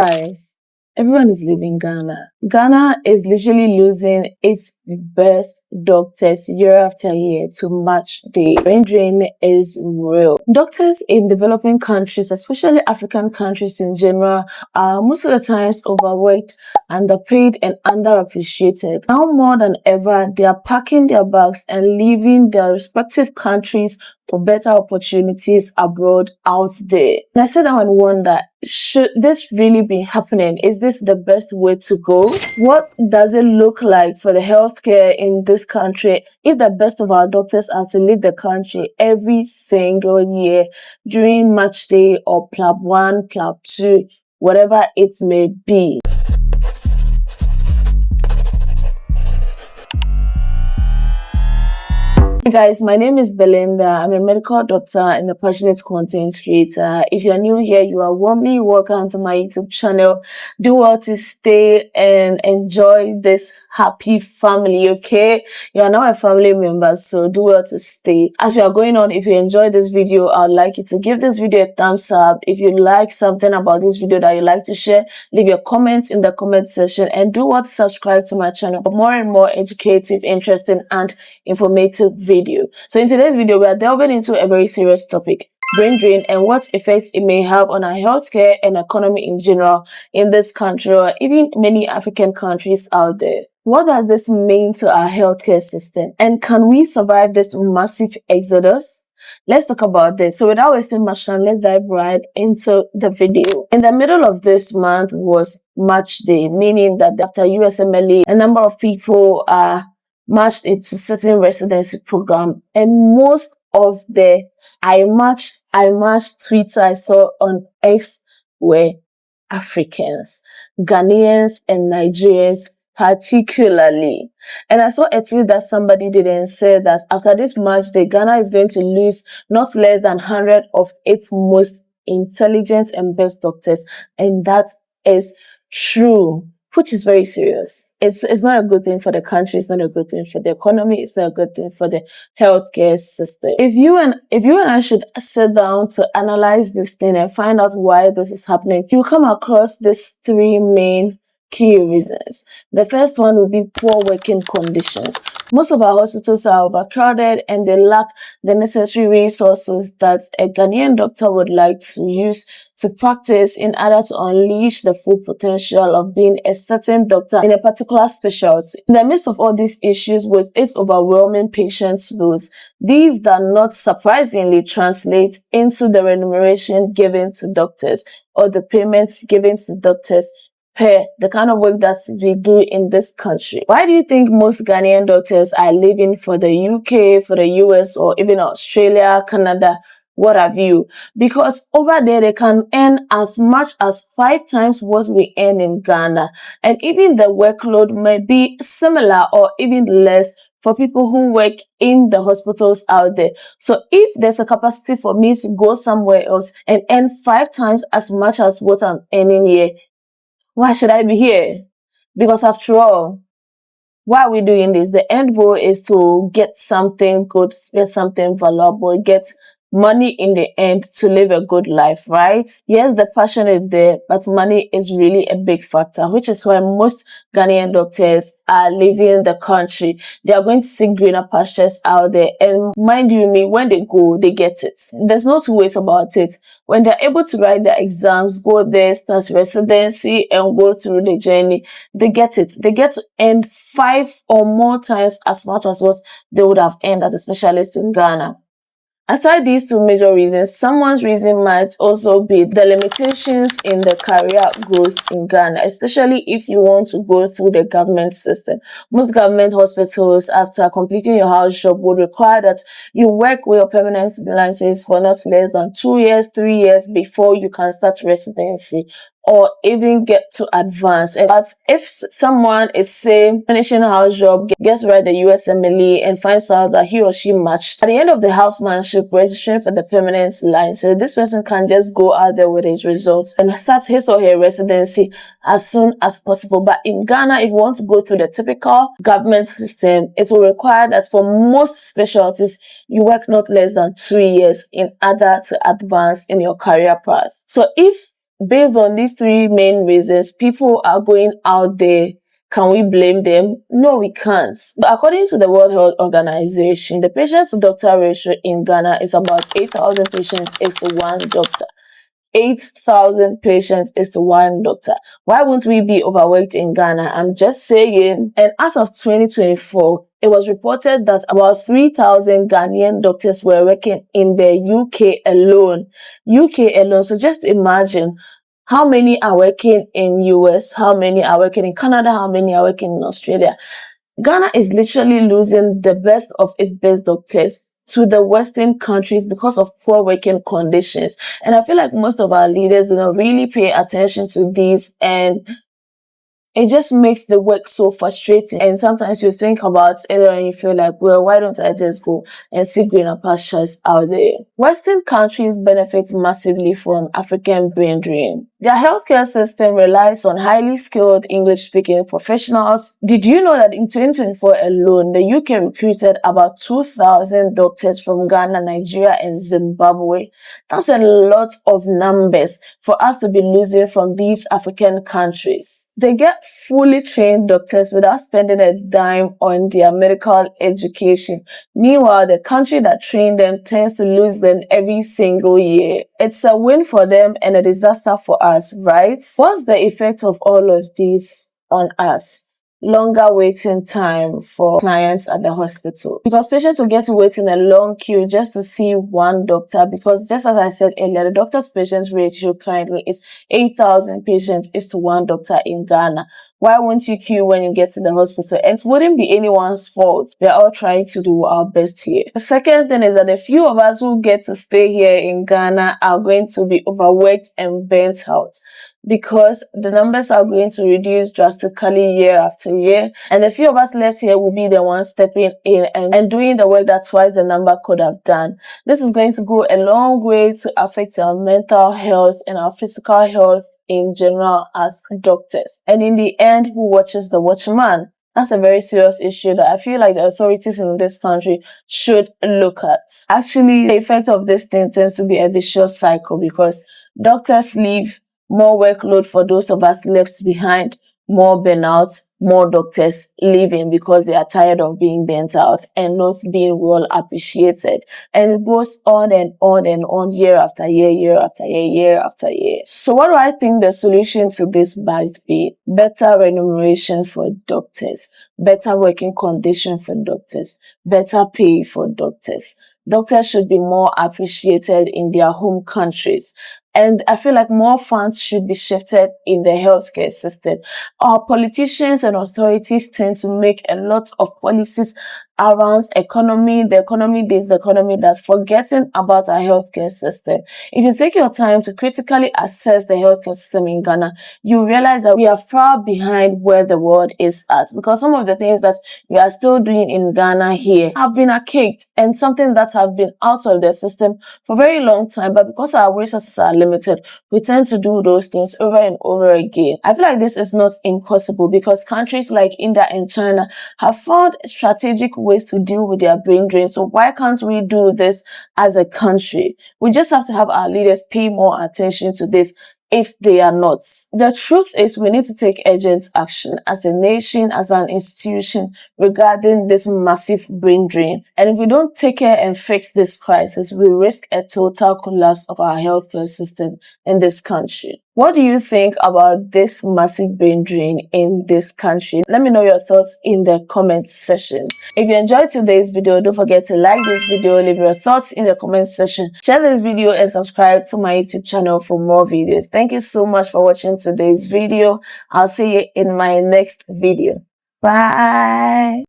Guys, everyone is leaving Ghana. Ghana is literally losing its best doctors year after year to match the brain drain is real. Doctors in developing countries, especially African countries in general, are most of the times overworked, underpaid, and underappreciated. Now more than ever, they are packing their bags and leaving their respective countries for better opportunities abroad out there. And I sit down and wonder, should this really be happening? Is this the best way to go? What does it look like for the healthcare in this country if the best of our doctors are to leave the country every single year during match day or plab 1, plab 2, whatever it may be? Hey guys, my name is Belinda. I'm a medical doctor and a passionate content creator. If you're new here, you are warmly welcome to my YouTube channel. Do well to stay and enjoy this happy family, okay? You are now a family member, so do well to stay. As you are going on, if you enjoyed this video, I'd like you to give this video a thumbs up. If you like something about this video that you'd like to share, leave your comments in the comment section and do well to subscribe to my channel for more and more educative, interesting, and informative videos. So in today's video, we are delving into a very serious topic, brain drain, and what effects it may have on our healthcare and economy in general in this country or even many African countries out there. What does this mean to our healthcare system? And can we survive this massive exodus? Let's talk about this. So without wasting much time, let's dive right into the video. In the middle of this month was Match Day, meaning that after USMLE, a number of people are matched into certain residency program, and most of the I matched tweets I saw on X were Africans, Ghanaians, and Nigerians particularly. And I saw a tweet that somebody did and said that after this match day, Ghana is going to lose not less than 100 of its most intelligent and best doctors, and that is true, which is very serious. It's not a good thing for the country. It's not a good thing for the economy. It's not a good thing for the healthcare system. If you and I should sit down to analyze this thing and find out why this is happening, you come across these three main key reasons. The first one would be poor working conditions. Most of our hospitals are overcrowded and they lack the necessary resources that a Ghanaian doctor would like to use to practice in order to unleash the full potential of being a certain doctor in a particular specialty. In the midst of all these issues with its overwhelming patient loads, these do not surprisingly translate into the remuneration given to doctors or the payments given to doctors per the kind of work that we do in this country. Why do you think most Ghanaian doctors are leaving for the UK, for the US, or even Australia, Canada, what have you? Because over there they can earn as much as 5 times what we earn in Ghana. And even the workload may be similar or even less for people who work in the hospitals out there. So if there's a capacity for me to go somewhere else and earn 5 times as much as what I'm earning here, why should I be here? Because after all, why are we doing this? The end goal is to get something good, get something valuable, get money in the end to live a good life, right? Yes, the passion is there, but money is really a big factor, which is why most Ghanaian doctors are leaving the country. They are going to seek greener pastures out there. And mind you me, when they go, they get it. There's no two ways about it. When they're able to write their exams, go there, start residency, and go through the journey, they get it. They get to earn 5 or more times as much as what they would have earned as a specialist in Ghana. Aside these two major reasons, someone's reason might also be the limitations in the career growth in Ghana, especially if you want to go through the government system. Most government hospitals, after completing your house job, would require that you work with your permanent license for not less than 2 years, 3 years before you can start residency or even get to advance. But if someone is, say, finishing a house job, gets right the USMLE and finds out that he or she matched, at the end of the housemanship, registering for the permanent license, this person can just go out there with his results and start his or her residency as soon as possible. But in Ghana, if you want to go through the typical government system, it will require that for most specialties, you work not less than 2 years in order to advance in your career path. So if based on these three main reasons, people are going out there. Can we blame them? No, we can't. But according to the World Health Organization, the patient to doctor ratio in Ghana is about 8,000 patients is to one doctor. 8,000 patients is to one doctor. Why won't we be overworked in Ghana? I'm just saying. And as of 2024, it was reported that about 3,000 Ghanaian doctors were working in the UK alone. UK alone. So just imagine how many are working in US, how many are working in Canada, how many are working in Australia. Ghana is literally losing the best of its best doctors to the Western countries because of poor working conditions. And I feel like most of our leaders do not really pay attention to these, and it just makes the work so frustrating. And sometimes you think about it and you feel like, well, why don't I just go and see greener pastures out there? Western countries benefit massively from African brain drain. Their healthcare system relies on highly skilled English-speaking professionals. Did you know that in 2024 alone, the UK recruited about 2,000 doctors from Ghana, Nigeria, and Zimbabwe? That's a lot of numbers for us to be losing from these African countries. They get fully trained doctors without spending a dime on their medical education. Meanwhile, the country that trained them tends to lose them every single year. It's a win for them and a disaster for us, right? What's the effect of all of this on us? Longer waiting time for clients at the hospital, because patients will get to wait in a long queue just to see one doctor, because just as I said earlier, the doctor's patient ratio currently is 8,000 patients is to one doctor in Ghana. Why won't you queue when you get to the hospital? And it wouldn't be anyone's fault. We're all trying to do our best here. The second thing is that the few of us who get to stay here in Ghana are going to be overworked and burnt out, because the numbers are going to reduce drastically year after year. And the few of us left here will be the ones stepping in and doing the work that twice the number could have done. This is going to go a long way to affect our mental health and our physical health in general as doctors. And in the end, who watches the watchman? That's a very serious issue that I feel like the authorities in this country should look at. Actually, the effect of this thing tends to be a vicious cycle, because doctors leave, more workload for those of us left behind, more burnout, more doctors leaving because they are tired of being burnt out and not being well appreciated. And it goes on and on and on, year after year, year after year, year after year. So what do I think the solution to this might be? Better remuneration for doctors, better working condition for doctors, better pay for doctors. Doctors should be more appreciated in their home countries. And I feel like more funds should be shifted in the healthcare system. Our politicians and authorities tend to make a lot of policies around economy. The economy this, the economy that, forgetting about our healthcare system. If you take your time to critically assess the healthcare system in Ghana, you realize that we are far behind where the world is at, because some of the things that we are still doing in Ghana here have been archaic and something that have been out of the system for a very long time. But because our resources are limited, we tend to do those things over and over again. I feel like this is not impossible, because countries like India and China have found strategic ways to deal with their brain drain. So why can't we do this as a country? We just have to have our leaders pay more attention to this. If they are not, the truth is we need to take urgent action as a nation, as an institution, regarding this massive brain drain. And if we don't take care and fix this crisis, we risk a total collapse of our healthcare system in this country. What do you think about this massive brain drain in this country? Let me know your thoughts in the comment section. If you enjoyed today's video, don't forget to like this video, leave your thoughts in the comment section, share this video, and subscribe to my YouTube channel for more videos. Thank you so much for watching today's video. I'll see you in my next video. Bye.